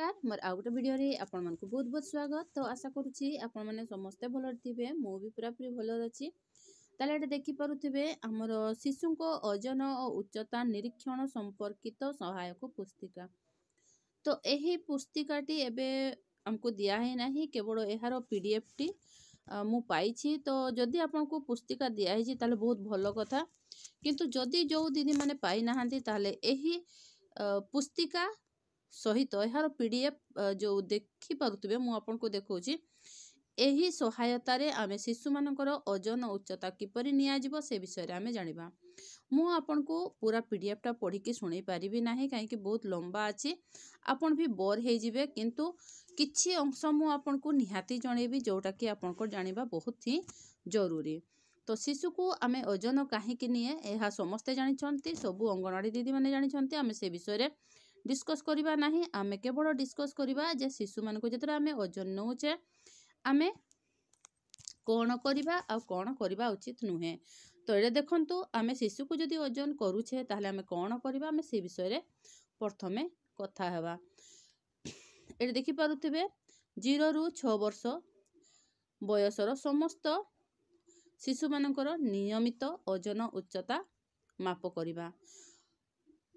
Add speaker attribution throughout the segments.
Speaker 1: नमस्कार मोर आउ गोटे वीडियो रे आपण मन को बहुत बहुत स्वागत। तो आशा करूची आपण माने समस्ते भल थिबे, मो भी पूरा पूरी भल अछि। ताले एटे देखि पारुथिबे हमर शिशु को ओजन और उच्चता निरीक्षण संपर्कित सहायक पुस्तिका। तो एही पुस्तिकाटी एबे हमको दिया है नाही, केवल एहार पीडीएफ टी मु पाइछि। तो जदि आपन को पुस्तिका दिया है ताले बहुत भलो कथा, किंतु जदि जो दीदी माने पाई नाहांती ताले एही पुस्तिका सहित यार पीडीएफ जो देखि पारुथिबे मु आपन को देखौछि। एही सहायता रे आमे शिशु मानकर ओजन उच्चता किपरि निया जिवो से विषय रे आमे जानिबा। मु आपन को पूरा पीडीएफ टा पढ़ी के सुनै पारिबी नाही, काहे कि बहुत लंबा अछि, आपन भी बोर हे जिवे। किंतु किछि अंश मु आपन को निहाती जणेबी जोटा कि आपन को जानिबा बहुत ही जरूरी। तो शिशु को आमे ओजन काहे कि निये एहा समस्ते जानि छन्ती, सबु अंगनवाड़ी दीदी माने जानि छन्ती। आमे से विषय रे डिस्कस करिबा नाही, आमे केवल डिस्कस करिबा जे शिशु मान को जेतरा आमे ओजन नौचे आमे कोन करिबा आ कोन करिबा उचित नुहे। तो एडे देखंतु आमे शिशु को जदि ओजन करूछे ताहले आमे कोन करिबा, आमे से विषय रे प्रथमे कथा हेबा। एडे देखि पारुथिबे 0 रु 6 वर्ष बयसर समस्त शिशु मानकर नियमित ओजन उच्चता माप करिबा।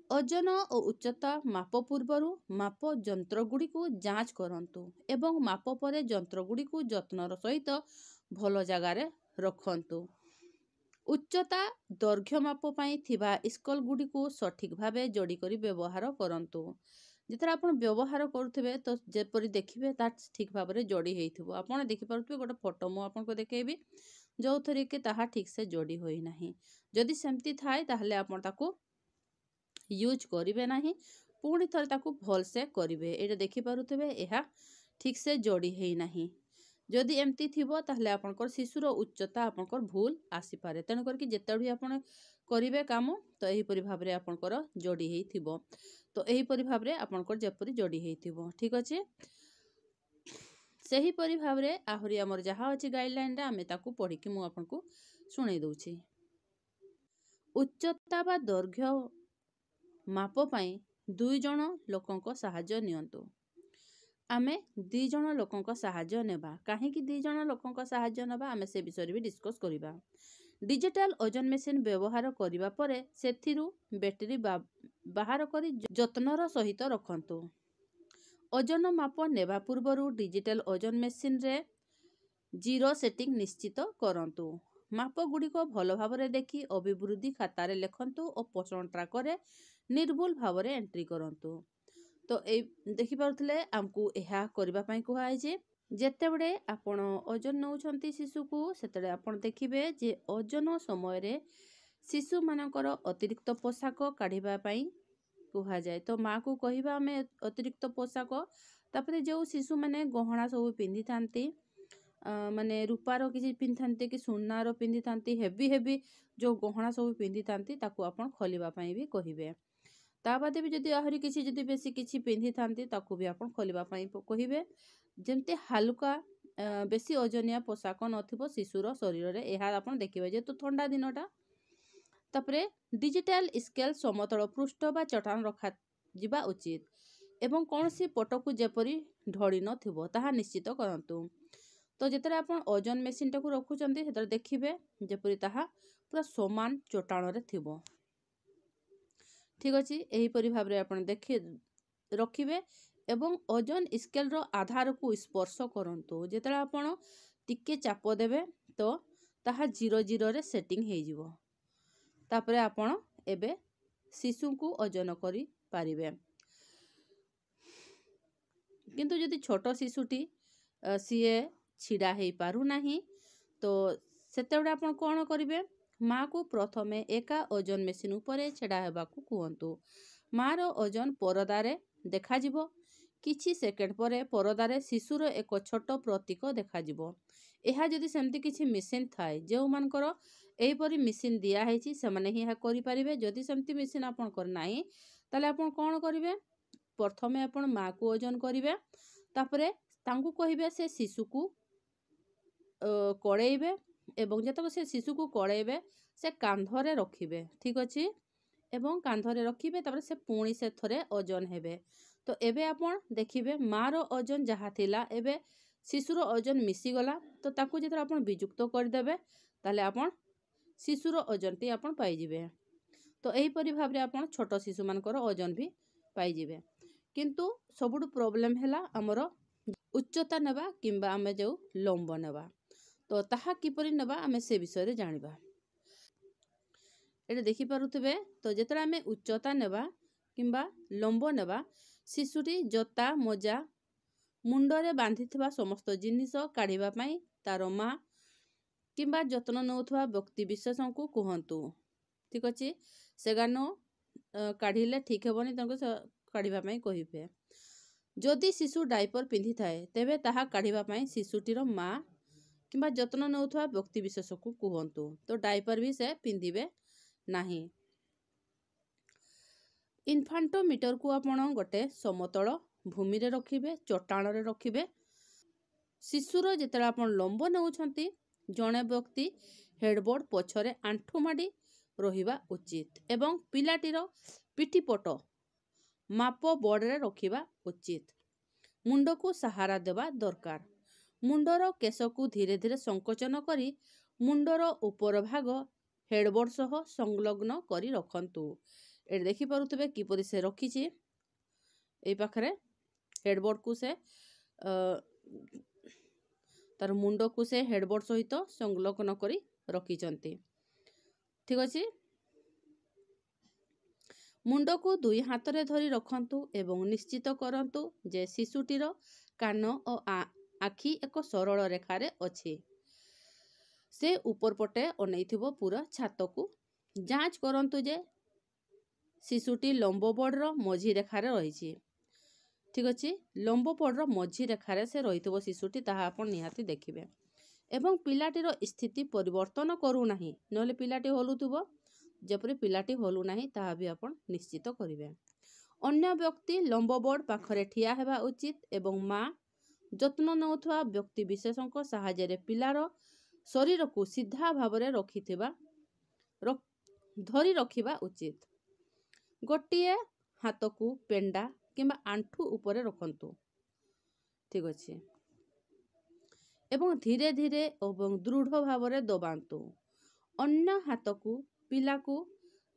Speaker 1: ओजन और उच्चता माप पूर्वरु माप जंत्र गुडी को जांच करंतु एवं माप परे जंत्र गुडी को जत्नर सहित भलो जगार रखंतु। उच्चता दैर्घ्य माप पई थिबा स्केल गुडी को सठिक भावे जोड़ी करी व्यवहार करंतु। जेतरा आपण व्यवहार करूथिबे तो जेपरि देखिबे ता ठीक भाबरे जोड़ी हेइथिबो। आपण देखि पारुथिबे गोटे फोटो मु आपण को देखेबी जो थरी के ताहा ठीक से जोड़ी होई नाही। जदि सेमती थाए ताहले आपण ताको यूज करिवे नाही, पुणी थरे ताकू भल से करिवे। एटा देखि पारुथिबे एहा ठीक से जोड़ी हेइ नाही। जदि एमती थिबो ताहले आपनकर शिशुर उच्चता आपनकर भूल आसी पारे। तेनु करके जेतडि आपण करिवे काम तो एही परि भाबरे आपनकर जोड़ी हेइ थिबो। तो एही परि भाबरे आपनकर जेपरि जोड़ी हेइ थिबो, ठीक अछि। सेही परि भाबरे आहुरी हमर जहा अछि गाइडलाइन रा आमे ताकू पढि के मु आपनको सुनै दउछि। उच्चता बा दैर्घ्य माप पाई 2 जण लोकंको सहाय्य नियंतु। आमे 2 जण लोकंको सहाय्य नेबा। काहे कि 2 जण लोकंको सहाय्य नेबा आमे से विषय भी डिस्कस करिबा। डिजिटल ओजन मेसिन व्यवहार करिबा परे सेथिरु बैटरी बाहर करी जत्नर सहित रखंतु। ओजन माप नेबा पूर्वरु डिजिटल ओजन मेसिन रे 0 सेटिंग निश्चित करंतु। माप गुडी को भलो भावरे देखि अभिवृद्धि खाता रे लेखंतु और पोषण ट्रैकर निर्भुल भावरे एंट्री करंतु। तो ए देखि पारुथले हमकु एहा करिबा पई कुहा है जे जेतेबेडे आपण ओजन नउछंती शिशु को सेतेडे आपण देखिबे जे ओजन समय रे शिशु मानकर अतिरिक्त पोशाक काढिबा पई कुहा जाय। तो माँ को कहिबा हमें अतिरिक्त पोशाक, तापरे जो शिशु माने गहना सब पिंधि थांती, माने रूपार किसी पिंधि थांती कि सुनार पिंधि थांती, हेवी हेवी जो गहना सब पिंधि थांती ताकू आपण खोलिबा पई भी कहिबे। ता बादे भी जदि आहरी किछि जदि बेसी किछि पिंधि थांती ताकू भी आपण खोलिबा पई कहिबे। जेमते हल्का बेसी ओजनिया पोशाक नथिबो शिशुर शरीर रे एहा आपण देखिबे। जे तो ठंडा दिनटा तापरे डिजिटल स्केल समतल पृष्ठ बा चट्टान रखा जिबा उचित एवं कोनसी पटकू जेपरि ढड़ी नथिबो ताहा निश्चित करंतु। तो जेतरे आपण ओजन मेसिन टाकू रखुचंती सेतरे देखिबे जेपरि ताहा पूरा समान चट्टान रे थिबो, ठीक अछि। एही परि भाबरे आपण देखि रखिबे एवं ओजन स्केल रो आधार को स्पर्श करंतु। जेतरे आपण टिके चाप देबे तो ताहा 0 रे सेटिंग हेइ जिवो। तापरे आपण एबे शिशु को ओजन करी पारिबे। किंतु जदि छोट शिशुटी सीए छिड़ा हेइ पारु नाही तो सेतेबेडे आपण कोन करिवे, माँ को प्रथमे एका ओजन मेसिन उपरे छेड़ा हेबा को कुहंतु। माँ रो ओजन परदारे देखा जिवो। किछि सेकेंड परे परदारे शिशुर एक छोट प्रतीक देखा जिवो। एहा जदि सेमती किछि मेसिन थाए जेउ मानकर एही परि मेसिन दिया हेछि से माने ही करि पारिबे। जदि सेमती मेसिन आपण कर नाही ताले आपण कोन करिवे, प्रथमे आपण माँ को ओजन करिवे, तापरे तांकु कहिबे से शिशु को कड़ेइबे एवं जतक से शिशु को कड़ेइबे से कांधरे रखिबे, ठीक अछि। एवं कांधरे रखिबे तापरे से पुणी से थरे ओजन हेबे। तो तो एबे आपण देखिबे मार ओजन जहाँ थिला एबे शिशुर ओजन मिसीगला। तो ताकू जेतरा आपण विजुक्त करदेबे ताले आपण शिशुर ओजन टी आपण पाइजिबे। तो एहीपरि भाबरे आपण छोट शिशु मानकर ओजन भी पाइजिबे। किंतु सबुठु प्रॉब्लम हैला हमर उच्चता नेबा किंबा आमे जो लंब नेबा। तो ताहा किपरि नेबा आमे से विषय रे जानिबा। एटा देखि पारुथबे तो जेतरा आमे उच्चता नेबा किंबा लंब नेबा शिशुटी जता मोजा मुंडरे बांधिथिबा समस्त जिनिस काढिबा पई तार मां किंबा जत्न नउथवा व्यक्ति विशेषण को कहंतु। ठीक अछि सेगानो काढिले ठीक हेबनी तनको काढिबा पई कहिबे। जदि शिशु डायपर पिंधि थाए तेबे ताहा काढिबा पई शिशुटीर मां किंबा जत्न नउथवा व्यक्ति विशेष को कहंतु। तो डायपर भी से पिंधिबे नाही। इन्फांटोमीटर को आपण गोटे समतल भूमि रे रखिबे, चट्टाण रे रखिबे। शिशुर जेतरा आपण लंब नउछंती जणे व्यक्ति हेडबोर्ड पछरे आंठू माडी रहिबा उचित एवं पिलाटीर पिठीपट माप बोर्ड रे रखिबा उचित। मुंड को सहारा देवा दरकार। मुंडर केश को धीरे धीरे संकोचन करी मुंडर ऊपर भाग हेडबोर्ड सह संलग्न करी रखंतु। ए देखि पारुथबे किपरि से रखिछि एई पाखरे हेडबोर्ड को से तार मुंड को से हेडबोर्ड सहित संलग्न करी रखिचंती। ठीक अछि मुंड को दुई हाथ रे धरी रखंतु एवं निश्चित करंतु जे शिशुटीर कान और आखि एक सरल रेखारे अछि। से ऊपर पटे अनैथिबो पूरा छात को जांच करंतु जे शिशुटी लंब बोर्ड रो मझी रेखारे रहिछि। ठीक अछि लंब बोर्ड रो मझी रेखारे से रहिथिबो शिशुटी ताहा आपण निहाती देखिबे एवं पिलाटीर स्थिति परिवर्तन करू नाही नले पिलाटी हलुथिबो जेपरि पिलाटी हलु नाही ताहा भी आपण निश्चित करिवे। अन्य व्यक्ति लंब बोर्ड पाखरे ठिया हेबा उचित एवं मां जत्न नउथवा व्यक्ति विशेषक सहायरे रे पिलार शरीर को सीधा भावरे रखिथिबा धरी रखिबा उचित। गोटिए हाथ को पेंडा किंबा आंठू ऊपर रखंतु। ठीक अछि एवं धीरे धीरे एवं दृढ़ भावरे दबांतु। अन्य हाथ को पिला को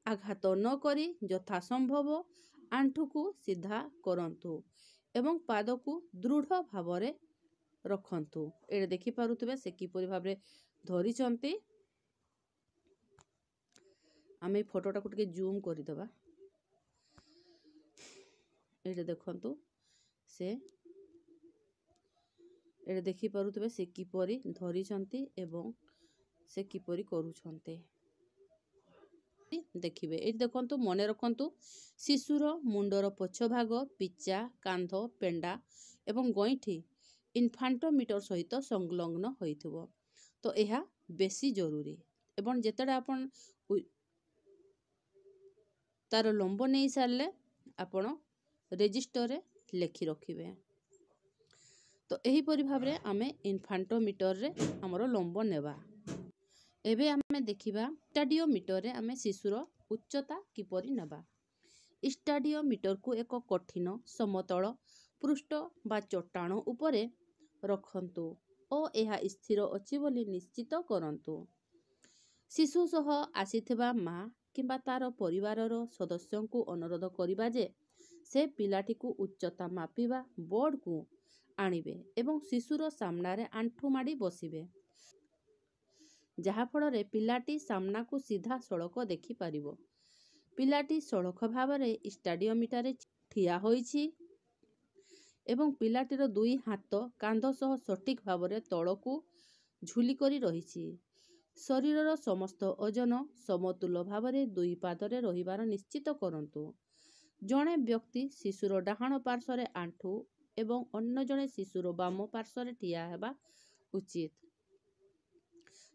Speaker 1: आघात न करी यथा संभव आंठू को सीधा करंतु एवं पाद को दृढ़ भावरे रखंतु। एडे देखि पारुथबे से किपरि भाबरे धरिचंती। आमे फोटोटा को टिके जूम करि दबा। एडे देखंतु से एडे देखि पारुथबे से किपरि धरिचंती एवं से किपरि करूछंते देखिबे। ए देखंतु मने रखंतु शिशुर मुंडर पछ भाग पिचा कांध पेंडा एवं गइठी इन्फांटोमीटर सहित संलग्न होइथिबो। तो एहा बेसी जरूरी एवं जेतडे आपण तार लंब नहीं सारले आपण रेजिस्टर रे लेखि रखिबे। तो एही परि भाबरे आमे इन्फांटोमीटर रे हमरो लंब नेबा। एबे आमे देखिबा स्टाडियोमीटर रे आमे शिशुर उच्चता किपरि नेबा। स्टाडियोमीटर को एक कठिन समतल पृष्ठ बा चट्टाण उपरे रखंतु ओ एहा स्थिर अछि बोली निश्चित करंतु। शिशु सह आसीथिबा मां किंबा तार परिवारर सदस्यों को अनुरोध करिबा जे से पिलाटी को उच्चता मापिबा बोर्ड को आनिबे एवं शिशुर सामना रे आंठू माडी बसिबे जहा फल रे पिलाटी सामना को सीधा सड़क देखि पारिबो। पिलाटी सड़क भावरे स्टाडियोमीटर ठिया होइछि एवं पिलाटीर दुई हाथ कांध सह सठिक भावरे तळकू झुली करी रहिछि। शरीरर समस्त ओजन समतुल भावरे दुई पादरे रहिबार निश्चित करंतु। जणे व्यक्ति शिशुर डाहाण पार्श्वरे आंठू एवं अन्य जणे शिशुर बाम पार्श्वरे ठिया हेबा उचित।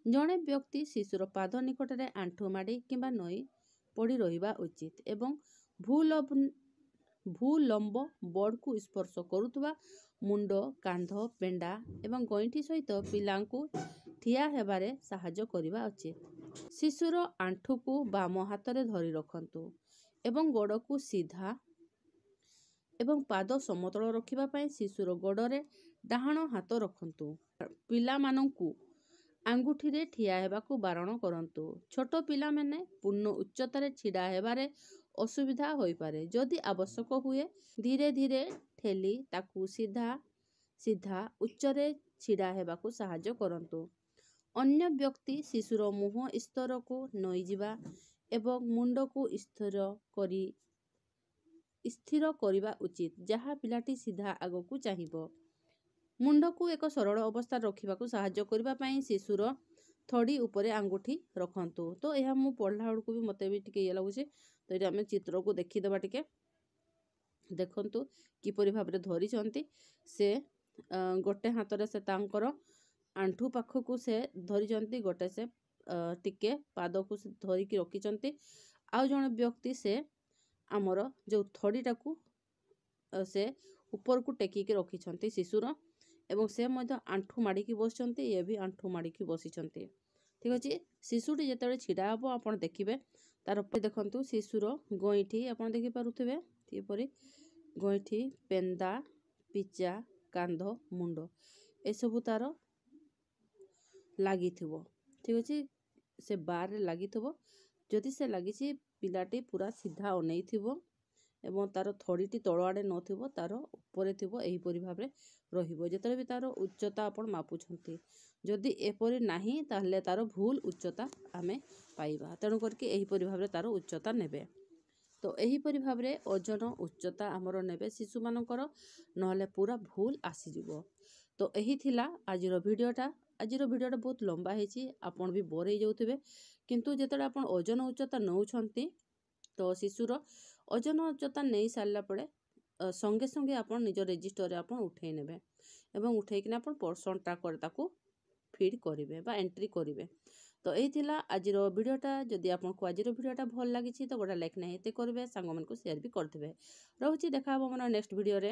Speaker 1: जणे व्यक्ति शिशुर पाद निकटरे आंठू माडी किंबा नई पड़ी रहिबा उचित एवं भूलंब बोर्ड को स्पर्श करुथबा मुंड कांध पेंडा एवं गइठी सहित पिलांकु ठिया हेबारे साहाय्य करिबा उचित। शिशुर आंठू को बाम हाथ रे धरी रखंतु एवं गोड़ को सीधा ଏବଂ ପାଦ ସମତଳ ରଖିବା ପାଇଁ ଶିଶୁର ଗୋଡ଼ରେ ଡାହାଣ ହାତ ରଖନ୍ତୁ। ପିଲାମାନଙ୍କୁ ଆଙ୍ଗୁଠିରେ ଠିଆ ହେବାକୁ ବାରଣ କରନ୍ତୁ। ଛୋଟ ପିଲାମାନେ ପୂର୍ଣ୍ଣ ଉଚ୍ଚତାରେ ଛିଡ଼ା ହେବାରେ ଅସୁବିଧା ହୋଇପାରେ। ଯଦି ଆବଶ୍ୟକ ହୁଏ ଧୀରେ ଧୀରେ ଠେଲି ତାକୁ ସିଧା ଉଚ୍ଚରେ ଛିଡ଼ା ହେବାକୁ ସାହାଯ୍ୟ କରନ୍ତୁ। ଅନ୍ୟ ବ୍ୟକ୍ତି ଶିଶୁର ମୁହଁ ସ୍ତରକୁ ନେଇଯିବା ଏବଂ ମୁଣ୍ଡକୁ ସ୍ଥିର କରିବା ଉଚିତ, ଯାହା ପିଲାଟି ସିଧା ଆଗକୁ ଚାହିଁବ। ମୁଣ୍ଡକୁ ଏକ ସରଳ ଅବସ୍ଥାରେ ରଖିବାକୁ ସାହାଯ୍ୟ କରିବା ପାଇଁ ଶିଶୁର ଥୋଡ଼ି ଉପରେ ଆଙ୍ଗୁଠି ରଖନ୍ତୁ। ତ ଏହା ମୁଁ ପଢ଼ିଲା ବେଳକୁ ବି ମୋତେ ବି ଟିକେ ଇଏ ଲାଗୁଛି। ତ ଏଇଟା ଆମେ ଚିତ୍ରକୁ ଦେଖିଦେବା ଟିକେ। ଦେଖନ୍ତୁ କିପରି ଭାବରେ ଧରିଛନ୍ତି। ସେ ଗୋଟେ ହାତରେ ସେ ତାଙ୍କର ଆଣ୍ଠୁ ପାଖକୁ ସେ ଧରିଛନ୍ତି, ଗୋଟେ ସେ ଟିକେ ପାଦକୁ ସେ ଧରିକି ରଖିଛନ୍ତି। ଆଉ ଜଣେ ବ୍ୟକ୍ତି ସେ ଆମର ଯେଉଁ ଥୋଡ଼ିଟାକୁ ସେ ଉପରକୁ ଟେକିକି ରଖିଛନ୍ତି ଶିଶୁର, ଏବଂ ସେ ମଧ୍ୟ ଆଣ୍ଠୁ ମାଡ଼ିକି ବସିଛନ୍ତି, ଇଏ ବି ଆଣ୍ଠୁ ମାଡ଼ିକି ବସିଛନ୍ତି। ଠିକ୍ ଅଛି। ଶିଶୁଟି ଯେତେବେଳେ ଛିଡ଼ା ହେବ ଆପଣ ଦେଖିବେ ତାର ଦେଖନ୍ତୁ ଶିଶୁର ଗଇଁଠି ଆପଣ ଦେଖିପାରୁଥିବେ କିପରି ଗଇଁଠି, ପେନ୍ଦା, ପିଚା, କାନ୍ଧ, ମୁଣ୍ଡ ଏସବୁ ତାର ଲାଗିଥିବ। ଠିକ୍ ଅଛି। ସେ ବାରରେ ଲାଗିଥିବ। ଯଦି ସେ ଲାଗିଛି ପିଲାଟି ପୁରା ସିଧା ଅନେଇଥିବ ଏବଂ ତାର ଥୋଡ଼ିଟି ତଳ ଆଡ଼େ ନଥିବ, ତାର ଉପରେ ଥିବ, ଏହିପରି ଭାବରେ ରହିବ ଯେତେବେଳେ ବି ତାର ଉଚ୍ଚତା ଆପଣ ମାପୁଛନ୍ତି। ଯଦି ଏପରି ନାହିଁ ତାହେଲେ ତାର ଭୁଲ ଉଚ୍ଚତା ଆମେ ପାଇବା। ତେଣୁ କରିକି ଏହିପରି ଭାବରେ ତାର ଉଚ୍ଚତା ନେବେ। ତ ଏହିପରି ଭାବରେ ଓଜନ ଉଚ୍ଚତା ଆମର ନେବେ ଶିଶୁମାନଙ୍କର, ନହେଲେ ପୁରା ଭୁଲ ଆସିଯିବ। ତ ଏହି ଥିଲା ଆଜିର ଭିଡ଼ିଓଟା। ଆଜିର ଭିଡ଼ିଓଟା ବହୁତ ଲମ୍ବା ହେଇଛି, ଆପଣ ବି ବୋର୍ ହେଇଯାଉଥିବେ। କିନ୍ତୁ ଯେତେବେଳେ ଆପଣ ଓଜନ ଉଚ୍ଚତା ନେଉଛନ୍ତି ତ ଶିଶୁର ଓଜନ ଉଚ୍ଚତା ନେଇ ସାରିଲା ପରେ ସଙ୍ଗେ ସଙ୍ଗେ ଆପଣ ନିଜ ରେଜିଷ୍ଟରରେ ଆପଣ ଉଠେଇ ନେବେ ଏବଂ ଉଠେଇକିନା ଆପଣ ପର୍ସନ୍ ଟ୍ରାକରେ ତାକୁ ଫିଡ୍ କରିବେ ବା ଏଣ୍ଟ୍ରି କରିବେ। ତ ଏହି ଥିଲା ଆଜିର ଭିଡ଼ିଓଟା। ଯଦି ଆପଣଙ୍କୁ ଆଜିର ଭିଡ଼ିଓଟା ଭଲ ଲାଗିଛି ତ ଗୋଟେ ଲାଇକ୍ ନିହାତି କରିବେ, ସାଙ୍ଗମାନଙ୍କୁ ସେୟାର ବି କରିଦେବେ। ରହୁଛି, ଦେଖା ହେବ ଆମର ନେକ୍ସଟ ଭିଡ଼ିଓରେ।